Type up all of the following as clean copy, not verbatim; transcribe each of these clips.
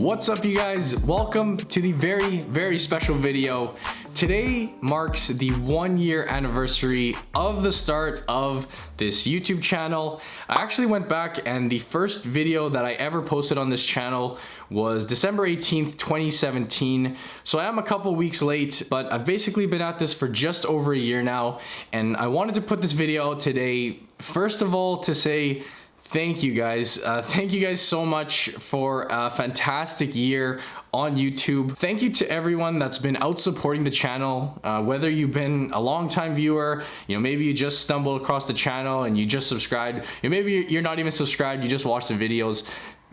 What's up, you guys? Welcome to the very special video. Today marks the 1-year anniversary of the start of this YouTube channel. I actually went back and the first video that I ever posted on this channel was December 18th, 2017. So I am a couple weeks late, but I've basically been at this for just over a year now. And I wanted to put this video out today, first of all, to say thank you guys. Thank you guys so much for a fantastic year on YouTube. Thank you to everyone that's been out supporting the channel, whether you've been a long-time viewer, maybe you just stumbled across the channel and you just subscribed, maybe you're not even subscribed, you just watch the videos.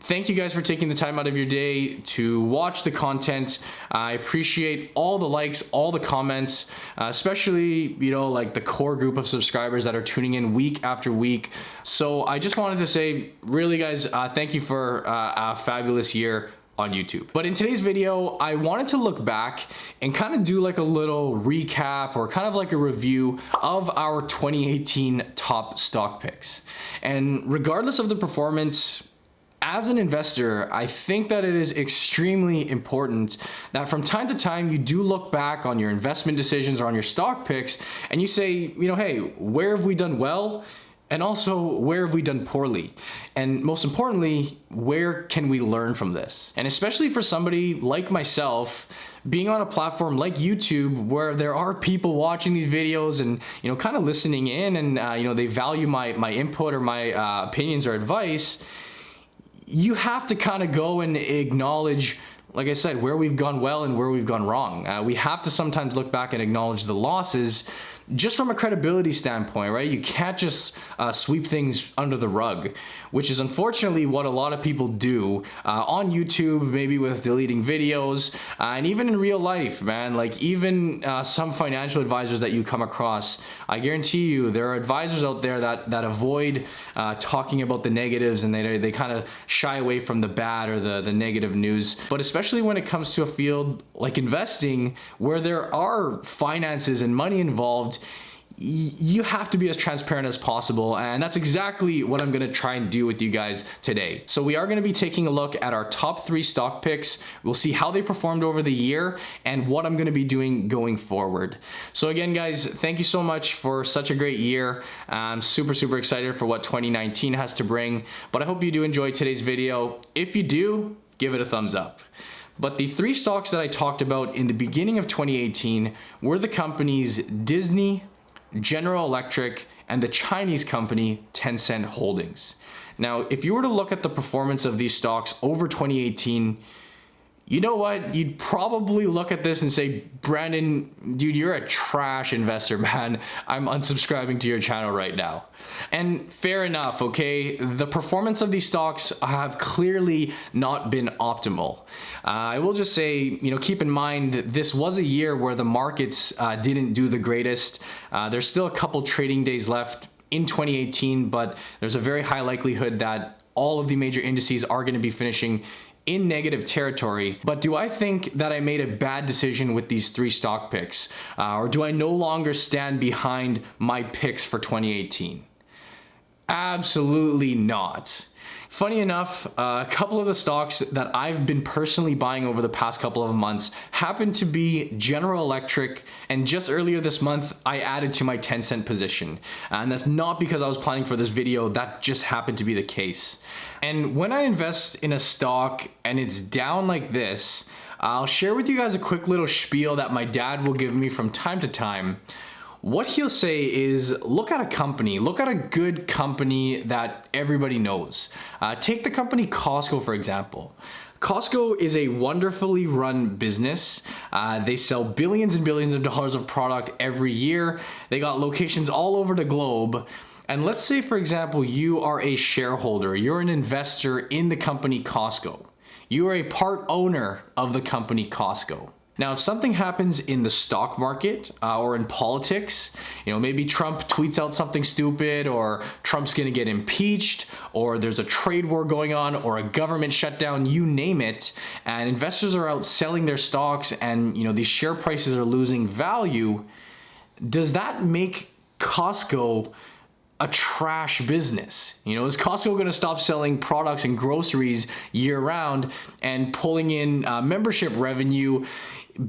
Thank you guys for taking the time out of your day to watch the content. I appreciate all the likes, all the comments, especially, like the core group of subscribers that are tuning in week after week. So I just wanted to say, really guys, thank you for a fabulous year on YouTube. But in today's video, I wanted to look back and kind of do like a little recap or kind of like a review of our 2018 top stock picks. And regardless of the performance, as an investor, I think that it is extremely important that from time to time you do look back on your investment decisions or on your stock picks and you say, hey, where have we done well? And also, where have we done poorly? And most importantly, where can we learn from this? And especially for somebody like myself, being on a platform like YouTube where there are people watching these videos and kind of listening in and they value my input or my opinions or advice, you have to kind of go and acknowledge, like I said, where we've gone well and where we've gone wrong. We have to sometimes look back and acknowledge the losses just from a credibility standpoint, right? You can't just sweep things under the rug, which is unfortunately what a lot of people do on YouTube, maybe with deleting videos, and even in real life, man. Like even some financial advisors that you come across, I guarantee you there are advisors out there that avoid talking about the negatives and they kind of shy away from the bad or the negative news. But especially when it comes to a field like investing where there are finances and money involved, you have to be as transparent as possible, and that's exactly what I'm gonna try and do with you guys today. So we are gonna be taking a look at our top 3 stock picks. We'll see how they performed over the year and what I'm gonna be doing going forward. So again, guys, thank you so much for such a great year. I'm super excited for what 2019 has to bring, but I hope you do enjoy today's video. If you do, give it a thumbs up. But the 3 stocks that I talked about in the beginning of 2018 were the companies Disney, General Electric, and the Chinese company Tencent Holdings. Now, if you were to look at the performance of these stocks over 2018, you know what? You'd probably look at this and say, Brandon, dude, you're a trash investor, man. I'm unsubscribing to your channel right now. And fair enough, okay? The performance of these stocks have clearly not been optimal. I will just say, keep in mind, this was a year where the markets didn't do the greatest. There's still a couple trading days left in 2018, but there's a very high likelihood that all of the major indices are going to be finishing in negative territory. But do I think that I made a bad decision with these 3 stock picks? Or do I no longer stand behind my picks for 2018? Absolutely not. Funny enough, a couple of the stocks that I've been personally buying over the past couple of months happen to be General Electric, and just earlier this month, I added to my Tencent position. And that's not because I was planning for this video, that just happened to be the case. And when I invest in a stock and it's down like this, I'll share with you guys a quick little spiel that my dad will give me from time to time. What he'll say is, look at a company, look at a good company that everybody knows. Take the company Costco, for example. Costco is a wonderfully run business. They sell billions and billions of dollars of product every year. They got locations all over the globe. And let's say, for example, you are a shareholder, you're an investor in the company Costco. You are a part owner of the company Costco. Now, if something happens in the stock market or in politics, maybe Trump tweets out something stupid, or Trump's gonna get impeached, or there's a trade war going on, or a government shutdown, you name it, and investors are out selling their stocks and these share prices are losing value, does that make Costco a trash business? Is Costco going to stop selling products and groceries year round and pulling in membership revenue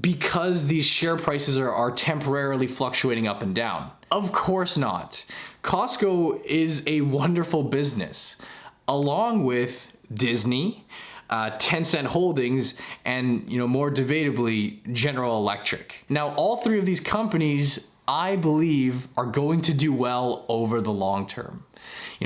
because these share prices are temporarily fluctuating up and down? Of course not. Costco is a wonderful business, along with Disney, Tencent Holdings, and more debatably, General Electric. Now, all three of these companies, I believe, are going to do well over the long term.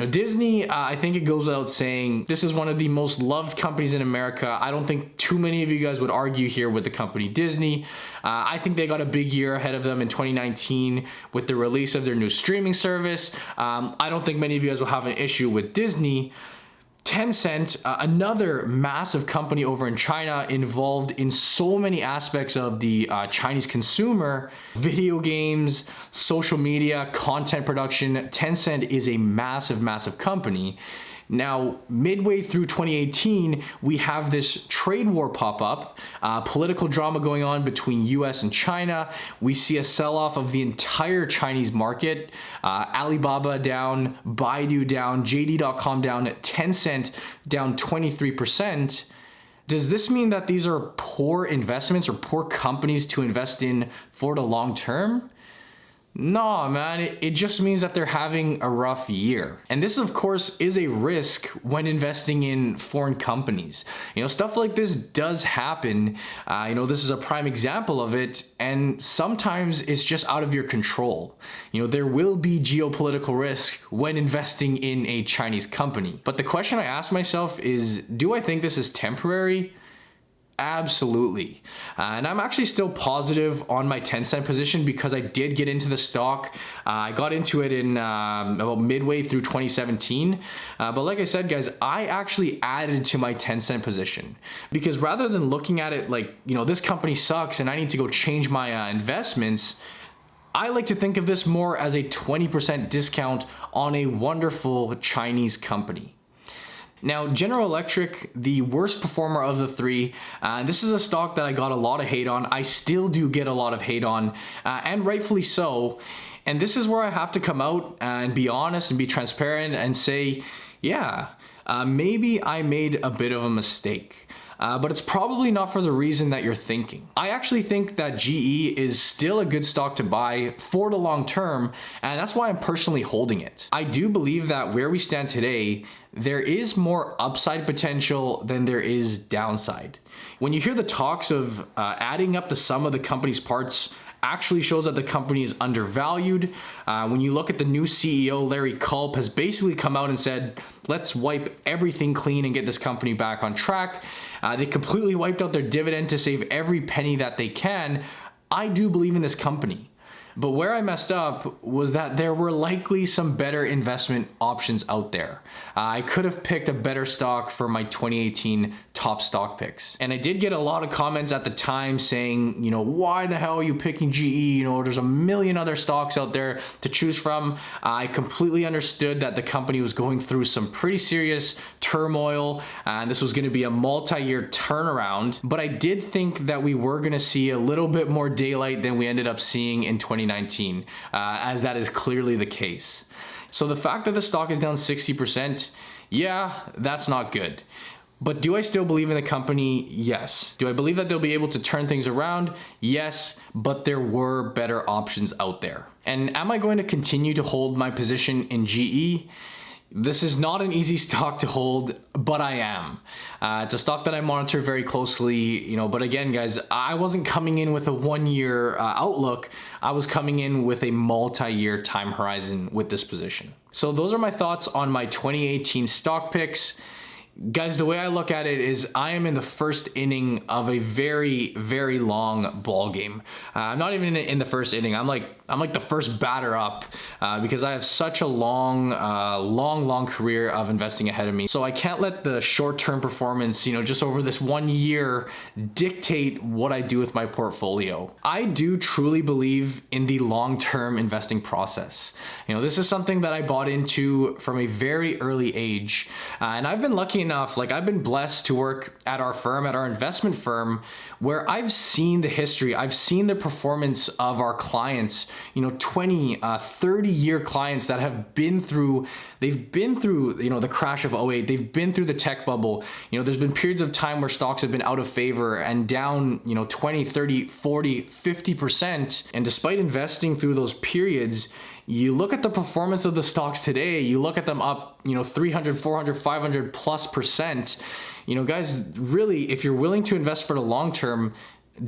Disney, I think it goes without saying, this is one of the most loved companies in America. I don't think too many of you guys would argue here with the company Disney. I think they got a big year ahead of them in 2019 with the release of their new streaming service. I don't think many of you guys will have an issue with Disney. Tencent, another massive company over in China, involved in so many aspects of the Chinese consumer, video games, social media, content production. Tencent is a massive, massive company. Now, midway through 2018, we have this trade war pop up, political drama going on between US and China. We see a sell-off of the entire Chinese market. Alibaba down, Baidu down, JD.com down, Tencent down 23%. Does this mean that these are poor investments or poor companies to invest in for the long term? No, man, it just means that they're having a rough year. And this, of course, is a risk when investing in foreign companies. Stuff like this does happen. This is a prime example of it. And sometimes it's just out of your control. There will be geopolitical risk when investing in a Chinese company. But the question I ask myself is, do I think this is temporary? Absolutely. And I'm actually still positive on my Tencent position because I did get into the stock. I got into it in about midway through 2017. But like I said, guys, I actually added to my Tencent position because rather than looking at it like, this company sucks and I need to go change my investments, I like to think of this more as a 20% discount on a wonderful Chinese company. Now, General Electric, the worst performer of the three, this is a stock that I got a lot of hate on. I still do get a lot of hate on, and rightfully so. And this is where I have to come out and be honest and be transparent and say, yeah, maybe I made a bit of a mistake. But it's probably not for the reason that you're thinking. I actually think that GE is still a good stock to buy for the long term, and that's why I'm personally holding it. I do believe that where we stand today, there is more upside potential than there is downside. When you hear the talks of adding up the sum of the company's parts actually shows that the company is undervalued. When you look at the new CEO, Larry Culp, has basically come out and said, let's wipe everything clean and get this company back on track. They completely wiped out their dividend to save every penny that they can. I do believe in this company. But where I messed up was that there were likely some better investment options out there. I could have picked a better stock for my 2018 top stock picks. And I did get a lot of comments at the time saying, why the hell are you picking GE? There's a million other stocks out there to choose from. I completely understood that the company was going through some pretty serious turmoil, and this was going to be a multi-year turnaround. But I did think that we were going to see a little bit more daylight than we ended up seeing in 2019, as that is clearly the case. So the fact that the stock is down 60%, yeah, that's not good. But do I still believe in the company? Yes. Do I believe that they'll be able to turn things around? Yes, but there were better options out there. And am I going to continue to hold my position in GE? This is not an easy stock to hold, but I am. It's a stock that I monitor very closely, but again, guys, I wasn't coming in with a one-year outlook. I was coming in with a multi-year time horizon with this position. So those are my thoughts on my 2018 stock picks. Guys, the way I look at it is I am in the first inning of a very, very long ball game. I'm not even in the first inning. I'm like the first batter up because I have such a long career of investing ahead of me. So I can't let the short-term performance, just over this 1 year dictate what I do with my portfolio. I do truly believe in the long-term investing process. This is something that I bought into from a very early age, and I've been lucky enough, I've been blessed to work at our firm, at our investment firm, where I've seen the history, I've seen the performance of our clients 20, 30-year clients that have been through, the crash of '08, they've been through the tech bubble. There's been periods of time where stocks have been out of favor and down, 20, 30, 40, 50%. And despite investing through those periods, you look at the performance of the stocks today, you look at them up, 300, 400, 500 plus percent. Guys, really, if you're willing to invest for the long term,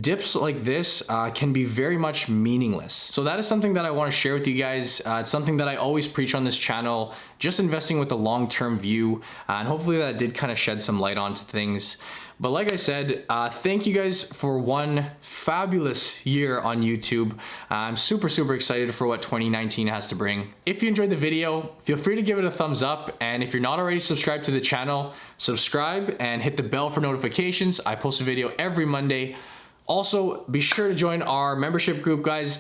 dips like this can be very much meaningless. So that is something that I want to share with you guys. It's something that I always preach on this channel, just investing with a long-term view. And hopefully that did kind of shed some light onto things. But like I said, thank you guys for one fabulous year on YouTube. I'm super excited for what 2019 has to bring. If you enjoyed the video, feel free to give it a thumbs up. And if you're not already subscribed to the channel, subscribe and hit the bell for notifications. I post a video every Monday. Also, be sure to join our membership group, guys.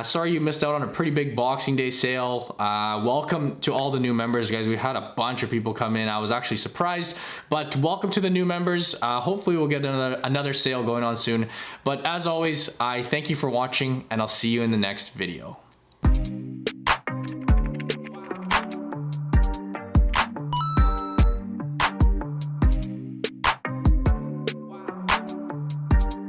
Sorry you missed out on a pretty big Boxing Day sale. Welcome to all the new members, guys. We had a bunch of people come in. I was actually surprised, but welcome to the new members. Hopefully we'll get another sale going on soon. But as always, I thank you for watching, and I'll see you in the next video.